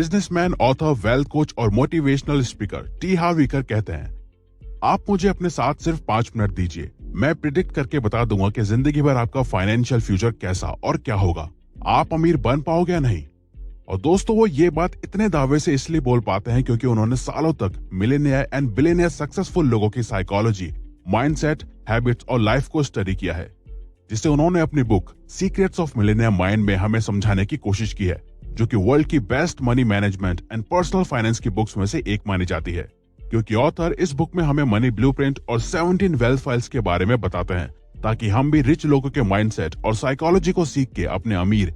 Businessman, author, wealth coach और motivational speaker T हार्व eager कहते हैं, आप मुझे अपने साथ सिर्फ 5 मिनट दीजिए, मैं प्रिडिक्ट करके बता दूंगा कि जिंदगी भर आपका फाइनेंशियल फ्यूचर कैसा और क्या होगा, आप अमीर बन पाओगे या नहीं। और दोस्तों, वो ये बात इतने दावे से इसलिए बोल पाते हैं क्योंकि उन्होंने सालों तक मिलियनियर एंड बिलियनियर सक्सेसफुल लोगों की साइकोलॉजी, माइंडसेट, हैबिट्स और लाइफ को स्टडी किया है, जिसे उन्होंने अपनी book secrets of millionaire mind में हमें समझाने की कोशिश की है, जो कि वर्ल्ड की best money management and personal finance की बुक्स में से एक मानी जाती है। क्योंकि ऑथर इस बुक में हमें मनी ब्लूप्रिंट और 17 वेल्थ फाइल्स के बारे में बताते हैं, ताकि हम भी रिच लोगों के माइंडसेट और साइकोलॉजी को सीख के अपने अमीर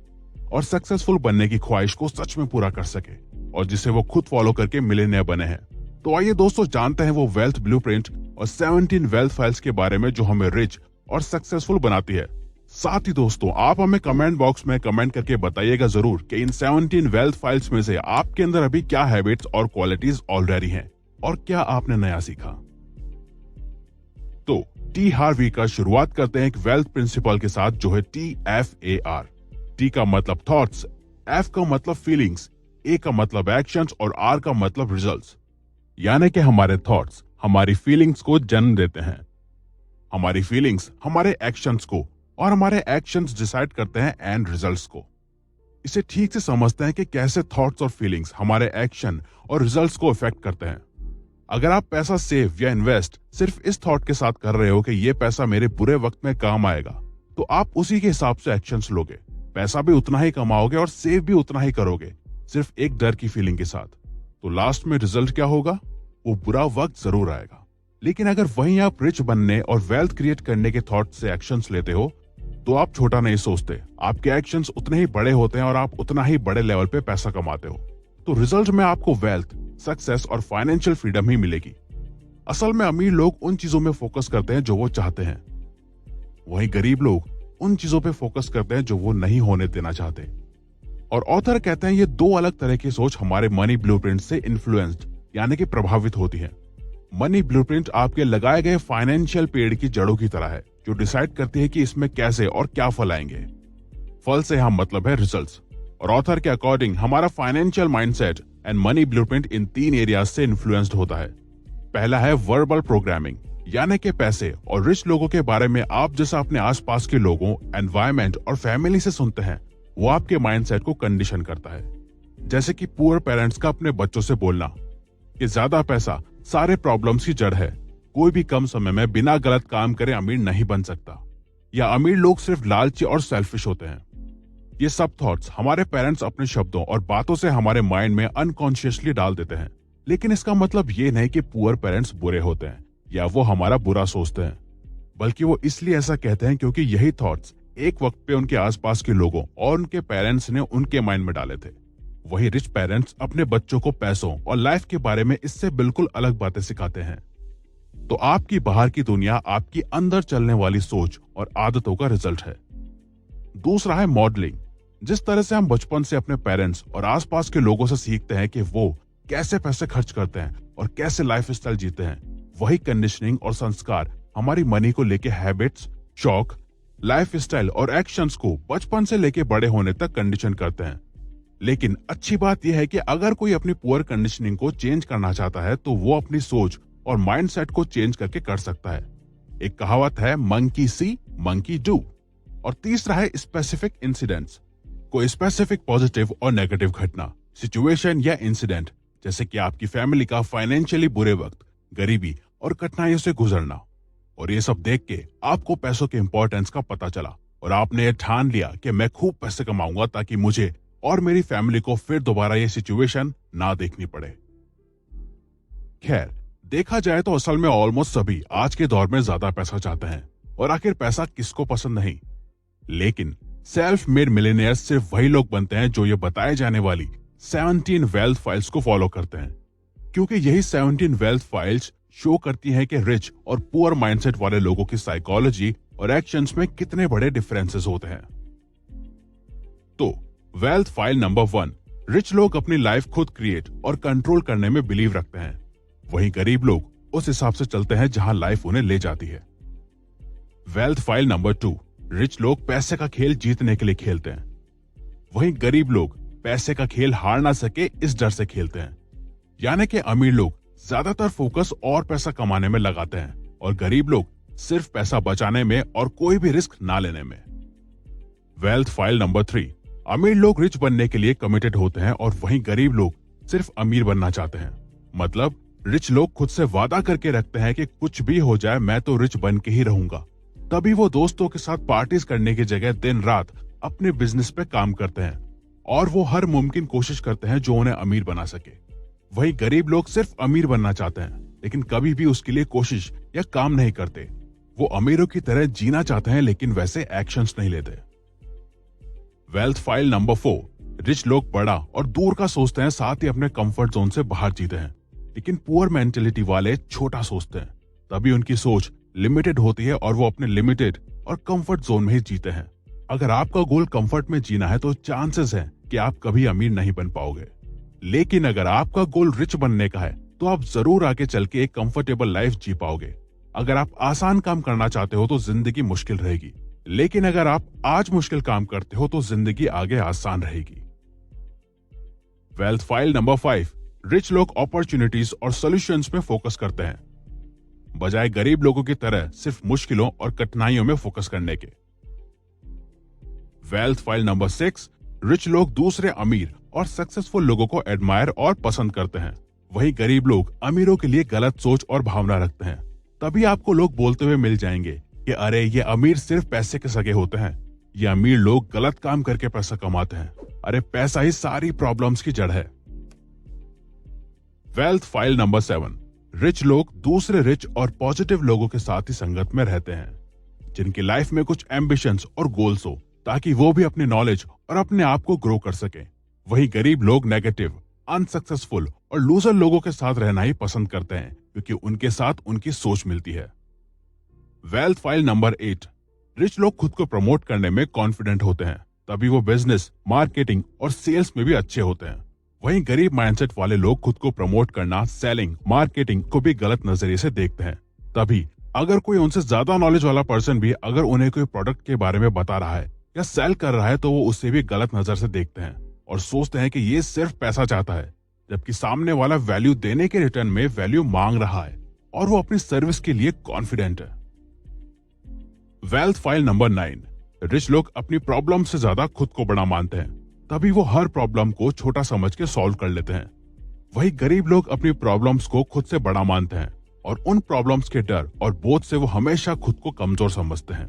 और सक्सेसफुल बनने की ख्वाहिश को सच में पूरा कर सके और जिसे वो खुद फॉलो करके मिलियनियर बने हैं। तो आइए दोस्तों, जानते हैं वो वेल्थ ब्लूप्रिंट और 17 वेल्थ फाइल्स के बारे में जो हमें रिच और सक्सेसफुल बनाती है। साथ ही दोस्तों, आप हमें कमेंट बॉक्स में कमेंट करके बताइएगा जरूर कि इन 17 वेल्थ फाइल्स में से आपके अंदर अभी क्या हैबिट्स और क्वालिटीज ऑलरेडी हैं और क्या आपने नया सीखा। तो टी हार्व ईकर शुरुआत करते हैं एक वेल्थ प्रिंसिपल के साथ, जो है TFAR। टी का मतलब थॉट्स, एफ का मतलब फीलिंग्स, ए का मतलब एक्शंस और आर का मतलब रिजल्ट्स। यानी कि हमारे थॉट्स हमारी फीलिंग्स को जन्म देते हैं, हमारी फीलिंग्स हमारे एक्शंस को और हमारे एक्शंस डिसाइड करते हैं एंड रिजल्ट्स को। इसे ठीक से समझते हैं कि कैसे थॉट्स और फीलिंग्स हमारे एक्शन और रिजल्ट्स को इफेक्ट करते हैं। अगर आप पैसा सेव या इन्वेस्ट सिर्फ इस थॉट के साथ कर रहे हो कि ये पैसा मेरे बुरे वक्त में काम आएगा, तो आप उसी के हिसाब से एक्शंस लोगे, पैसा भी उतना ही कमाओगे और सेव भी उतना ही करोगे, सिर्फ एक डर की फीलिंग के साथ। तो लास्ट में रिजल्ट क्या होगा? वो बुरा वक्त जरूर आएगा। लेकिन अगर वहीं आप रिच बनने और वेल्थ क्रिएट करने के थॉट से एक्शंस लेते हो, तो आप छोटा नहीं सोचते, आपके एक्शंस उतने ही बड़े होते हैं और आप उतना ही बड़े लेवल पे पैसा कमाते हो। तो रिजल्ट में आपको वेल्थ, सक्सेस और फाइनेंशियल फ्रीडम ही मिलेगी। असल में अमीर लोग उन चीजों में फोकस करते हैं जो वो चाहते हैं, वहीं गरीब लोग उन चीजों पे फोकस करते हैं जो वो नहीं होने देना चाहते। और ऑथर कहते हैं ये दो अलग तरह की सोच हमारे मनी ब्लूप्रिंट से इन्फ्लुएंस्ड यानी कि प्रभावित होती है। मनी ब्लूप्रिंट आपके लगाए गए फाइनेंशियल पेड़ की जड़ों की तरह है, जो डिसाइड करती है कि इसमें कैसे और क्या फल आएंगे। फल से हम मतलब है रिजल्ट्स। और ऑथर के अकॉर्डिंग हमारा financial mindset and money blueprint in 3 areas से इन्फ्लुएंस्ड होता है। पहला है वर्बल प्रोग्रामिंग, यानी कि पैसे और रिच लोगों के बारे में आप जैसा अपने आसपास के लोगों, एनवायरमेंट और फैमिली से सुनते हैं, वो आपके माइंडसेट को कंडीशन करता है। जैसे कि पुअर पेरेंट्स का अपने बच्चों से बोलना कि ज्यादा पैसा सारे प्रॉब्लम्स की जड़ है, कोई भी कम समय में बिना गलत काम करे अमीर नहीं बन सकता, या अमीर लोग सिर्फ लालची और सेल्फिश होते हैं। ये सब थॉट्स हमारे पेरेंट्स अपने शब्दों और बातों से हमारे माइंड में अनकॉन्शियसली डाल देते हैं। लेकिन इसका मतलब ये नहीं कि पुअर पेरेंट्स बुरे होते हैं या वो हमारा बुरा सोचते हैं, बल्कि वो इसलिए ऐसा कहते हैं क्योंकि यही थॉट्स एक वक्त पे उनके आसपास के लोगों और उनके पेरेंट्स ने उनके माइंड में डाले थे। वही रिच पेरेंट्स अपने बच्चों को पैसों और लाइफ के बारे में इससे बिल्कुल अलग बातें सिखाते हैं। तो आपकी बाहर की दुनिया आपकी अंदर चलने वाली सोच और आदतों का रिजल्ट है। दूसरा है मॉडलिंग। जिस तरह से हम बचपन से अपने पेरेंट्स और आसपास के लोगों से सीखते हैं कि वो कैसे पैसे खर्च करते हैं और कैसे लाइफ स्टाइल जीते हैं, वही कंडीशनिंग और संस्कार हमारी मनी को लेके हैबिट्स, शौक, लाइफ स्टाइल और एक्शंस को बचपन से लेके बड़े होने तक कंडीशन करते हैं। लेकिन अच्छी बात यह है कि अगर कोई अपनी पुअर कंडीशनिंग को चेंज करना चाहता है, तो वो अपनी सोच और माइंडसेट को चेंज करके कर सकता है। एक कहावत है, मंकी सी मंकी डू। और तीसरा है स्पेसिफिक इंसिडेंट्स। कोई स्पेसिफिक पॉजिटिव और नेगेटिव घटना, सिचुएशन या इंसिडेंट, जैसे कि आपकी फैमिली का फाइनेंशियली बुरे वक्त, गरीबी और कठिनाइयों से गुजरना, और ये सब देख के आपको पैसों के इंपॉर्टेंस का पता चला और आपने ये ठान लिया कि मैं खूब पैसे कमाऊंगा ताकि मुझे और मेरी फैमिली को फिर दोबारा ये सिचुएशन ना देखनी पड़े। खैर, देखा जाए तो असल में ऑलमोस्ट सभी आज के दौर में ज्यादा पैसा चाहते हैं, और आखिर पैसा किसको पसंद नहीं। लेकिन सेल्फ मेड मिलियनियर्स सिर्फ वही लोग बनते हैं जो ये बताए जाने वाली 17 वेल्थ फाइल्स को फॉलो करते हैं, क्योंकि यही 17 वेल्थ फाइल्स शो करती हैं कि रिच और पुअर माइंडसेट वाले लोगों की साइकोलॉजी और एक्शंस में कितने बड़े डिफरेंसेस होते हैं। तो वेल्थ फाइल नंबर 1, रिच लोग अपनी लाइफ खुद क्रिएट और कंट्रोल करने में बिलीव रखते हैं, वहीं गरीब लोग उस हिसाब से चलते हैं जहां लाइफ उन्हें ले जाती है। वेल्थ फाइल नंबर 2, रिच लोग पैसे का खेल जीतने के लिए खेलते हैं, वहीं गरीब लोग पैसे का खेल हार ना सके इस डर से खेलते हैं। यानी कि अमीर लोग ज्यादातर फोकस और पैसा कमाने में लगाते हैं और गरीब लोग सिर्फ पैसा बचाने में और कोई भी रिस्क ना लेने में। वेल्थ फाइल नंबर 3, अमीर लोग रिच बनने के लिए कमिटेड होते हैं और वहीं गरीब लोग सिर्फ अमीर बनना चाहते हैं। मतलब रिच लोग खुद से वादा करके रखते हैं कि कुछ भी हो जाए मैं तो रिच बन के ही रहूंगा। तभी वो दोस्तों के साथ पार्टीज करने की जगह दिन रात अपने बिजनेस पे काम करते हैं और वो हर मुमकिन कोशिश करते हैं जो उन्हें अमीर बना सके। वहीं गरीब लोग सिर्फ अमीर बनना चाहते हैं लेकिन कभी भी उसके लिए कोशिश या काम नहीं करते। वो अमीरों की तरह जीना चाहते हैं लेकिन वैसे एक्शंस नहीं लेते। वेल्थ फाइल नंबर 4, रिच लोग बड़ा और दूर का सोचते हैं, साथ ही अपने कंफर्ट जोन से बाहर जीते हैं। लेकिन पुअर मेंटेलिटी वाले छोटा सोचते हैं, तभी उनकी सोच लिमिटेड होती है और वो अपने लिमिटेड और कंफर्ट जोन में ही जीते हैं। अगर आपका गोल कंफर्ट में जीना है तो चांसेस है कि आप कभी अमीर नहीं बन पाओगे। लेकिन अगर आपका गोल रिच बनने का है तो आप जरूर आगे चल के एक कंफर्टेबल लाइफ जी पाओगे। अगर आप आसान काम करना चाहते हो तो जिंदगी मुश्किल रहेगी, लेकिन अगर आप आज मुश्किल काम करते हो तो जिंदगी आगे आसान रहेगी। वेल्थ फाइल नंबर 5, रिच लोग अपॉर्चुनिटीज और सॉल्यूशंस में फोकस करते हैं बजाय गरीब लोगों की तरह सिर्फ मुश्किलों और कठिनाइयों में फोकस करने के। वेल्थ फाइल नंबर 6, रिच लोग दूसरे अमीर और सक्सेसफुल लोगों को एडमायर और पसंद करते हैं। वहीं गरीब लोग अमीरों के लिए गलत सोच और भावना रखते हैं। तभी आपको लोग बोलते हुए मिल जाएंगे कि अरे ये अमीर सिर्फ पैसे के सगे होते हैं, ये अमीर लोग गलत काम करके पैसा कमाते हैं, अरे पैसा ही सारी प्रॉब्लम्स की जड़ है। वेल्थ फाइल नंबर 7, रिच लोग दूसरे रिच और पॉजिटिव लोगों के साथ ही संगत में रहते हैं जिनकी लाइफ में कुछ एम्बिशंस और गोल्स हो ताकि वो भी अपनी नॉलेज और अपने आप को ग्रो कर सके। वहीं गरीब लोग नेगेटिव, अनसक्सेसफुल और लूजर लोगों के साथ रहना ही पसंद करते हैं क्योंकि उनके साथ उनकी सोच मिलती है। वेल्थ फाइल नंबर 8, रिच लोग खुद को प्रमोट करने में कॉन्फिडेंट होते हैं, तभी वो बिजनेस, मार्केटिंग और सेल्स में भी अच्छे होते हैं। वहीं गरीब माइंडसेट वाले लोग खुद को प्रमोट करना, सेलिंग, मार्केटिंग को भी गलत नजरिए से देखते हैं। तभी अगर कोई उनसे ज्यादा नॉलेज वाला पर्सन भी अगर उन्हें कोई प्रोडक्ट के बारे में बता रहा है या सेल कर रहा है तो वो उससे भी गलत नजर से देखते हैं और सोचते हैं कि ये सिर्फ पैसा चाहता है, जबकि सामने वाला वैल्यू देने के रिटर्न में वैल्यू मांग रहा है और वो अपनी सर्विस के लिए कॉन्फिडेंट है। वेल्थ फाइल नंबर 9, रिच लोग अपनी प्रॉब्लम से ज्यादा खुद को बड़ा मानते हैं, तभी वो हर प्रॉब्लम को छोटा समझ के सॉल्व कर लेते हैं। वही गरीब लोग अपनी प्रॉब्लम्स को खुद से बड़ा मानते हैं और उन प्रॉब्लम्स के डर और बोझ से वो हमेशा खुद को कमजोर समझते हैं।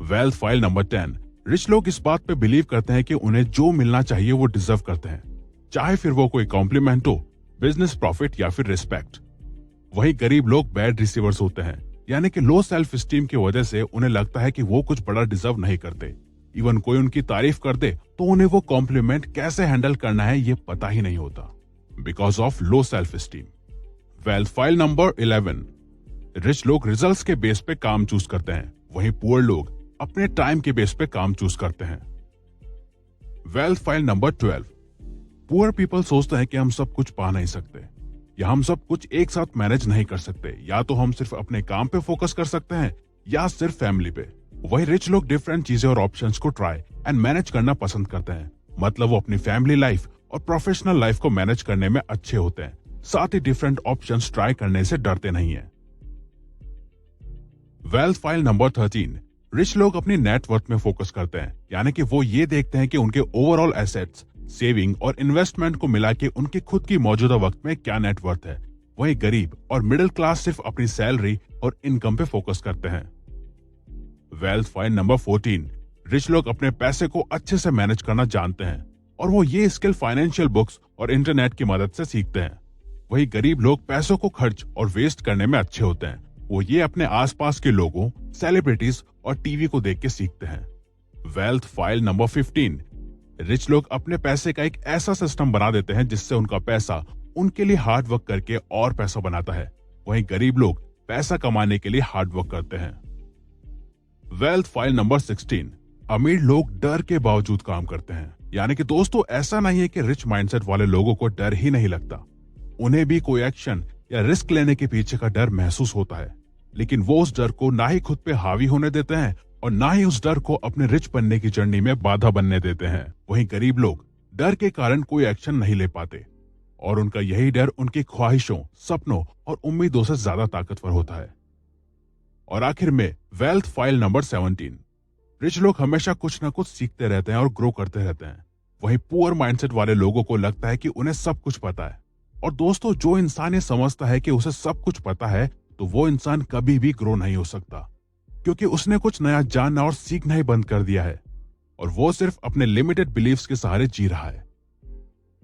वेल्थ फाइल नंबर 10, रिच लोग इस बात पे बिलीव करते हैं कि उन्हें जो मिलना चाहिए वो डिजर्व करते हैं, चाहे फिर वो कोई कॉम्प्लीमेंट हो, बिजनेस प्रॉफिट या फिर रिस्पेक्ट। वही गरीब लोग बैड रिसीवर्स होते हैं, यानी कि लो सेल्फ स्टीम की वजह से उन्हें लगता है कि वो कुछ बड़ा डिजर्व नहीं करते। इवन कोई उनकी तारीफ कर दे तो उन्हें वो कॉम्प्लीमेंट कैसे हैंडल करना है ये पता ही नहीं होता, because of low self esteem. Wealth file number 11, rich लोग रिजल्ट्स के बेस पे काम चूज करते हैं, वहीं पुअर लोग अपने टाइम के बेस पे काम चूज करते हैं। Wealth file number 12, poor people सोचते हैं कि हम सब कुछ पा नहीं सकते या हम सब कुछ एक साथ मैनेज नहीं कर सकते, या तो हम सिर्फ अपने काम पे फोकस कर सकते हैं या सिर्फ फैमिली पे। वही रिच लोग डिफरेंट चीजें और ऑप्शंस को ट्राई एंड मैनेज करना पसंद करते हैं, मतलब वो अपनी फैमिली लाइफ और प्रोफेशनल लाइफ को मैनेज करने में अच्छे होते हैं, साथ ही डिफरेंट ऑप्शंस ट्राई करने से डरते नहीं है। वेल्थ फाइल नंबर 13, रिच लोग अपनी नेटवर्थ में फोकस करते हैं, यानी कि वो ये देखते हैं कि उनके ओवरऑल एसेट्स, सेविंग और इन्वेस्टमेंट को मिला के उनकी खुद की मौजूदा वक्त में क्या नेटवर्थ है। वहीं गरीब और मिडिल क्लास सिर्फ अपनी सैलरी और इनकम पे फोकस करते हैं। वेल्थ फाइल नंबर 14, रिच लोग अपने पैसे को अच्छे से मैनेज करना जानते हैं और वो ये स्किल फाइनेंशियल बुक्स और इंटरनेट की मदद से सीखते हैं। वही गरीब लोग पैसों को खर्च और वेस्ट करने में अच्छे होते हैं, वो ये अपने आसपास के लोगों, सेलिब्रिटीज और टीवी को देख के सीखते हैं। वेल्थ फाइल नंबर 15, रिच लोग अपने पैसे का एक ऐसा सिस्टम बना देते हैं जिससे उनका पैसा उनके लिए हार्ड वर्क करके और पैसा बनाता है। वहीं गरीब लोग पैसा कमाने के लिए हार्ड वर्क करते हैं। वेल्थ फाइल नंबर 16, अमीर लोग डर के बावजूद काम करते हैं, यानी कि दोस्तों ऐसा नहीं है कि रिच माइंडसेट वाले लोगों को डर ही नहीं लगता, उन्हें भी कोई एक्शन या रिस्क लेने के पीछे का डर महसूस होता है, लेकिन वो उस डर को ना ही खुद पे हावी होने देते हैं और ना ही उस डर को अपने रिच बनने की जर्नी में बाधा बनने देते हैं। वहीं गरीब लोग डर के कारण कोई एक्शन नहीं ले पाते और उनका यही डर उनकी ख्वाहिशों, सपनों और उम्मीदों से ज्यादा ताकतवर होता है। और आखिर में वेल्थ फाइल नंबर 17। रिच लोग हमेशा कुछ ना कुछ सीखते रहते हैं और ग्रो करते रहते हैं। वहीं पुअर माइंडसेट वाले लोगों को लगता है कि उन्हें सब कुछ पता है। और दोस्तों, जो इंसान ये समझता है कि उसे सब कुछ पता है, तो वो इंसान कभी भी ग्रो नहीं हो सकता, क्योंकि उसने कुछ नया जानना और सीखना ही बंद कर दिया है और वो सिर्फ अपने लिमिटेड बिलीफ्स के सहारे जी रहा है।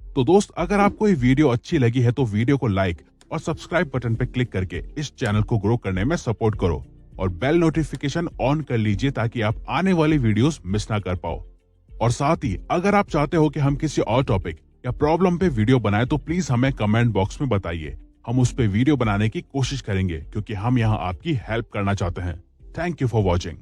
तो दोस्त, अगर आपको ये वीडियो अच्छी लगी है तो वीडियो को लाइक और सब्सक्राइब बटन पर क्लिक करके इस चैनल को ग्रो करने में सपोर्ट करो और बेल नोटिफिकेशन ऑन कर लीजिए ताकि आप आने वाली वीडियोस मिस ना कर पाओ। और साथ ही अगर आप चाहते हो कि हम किसी और टॉपिक या प्रॉब्लम पे वीडियो बनाएं तो प्लीज हमें कमेंट बॉक्स में बताइए। हम उस पे वीडियो बनाने की कोशिश करेंगे क्योंकि हम यहाँ आपकी हेल्प करना चाहते हैं। Thank you for watching.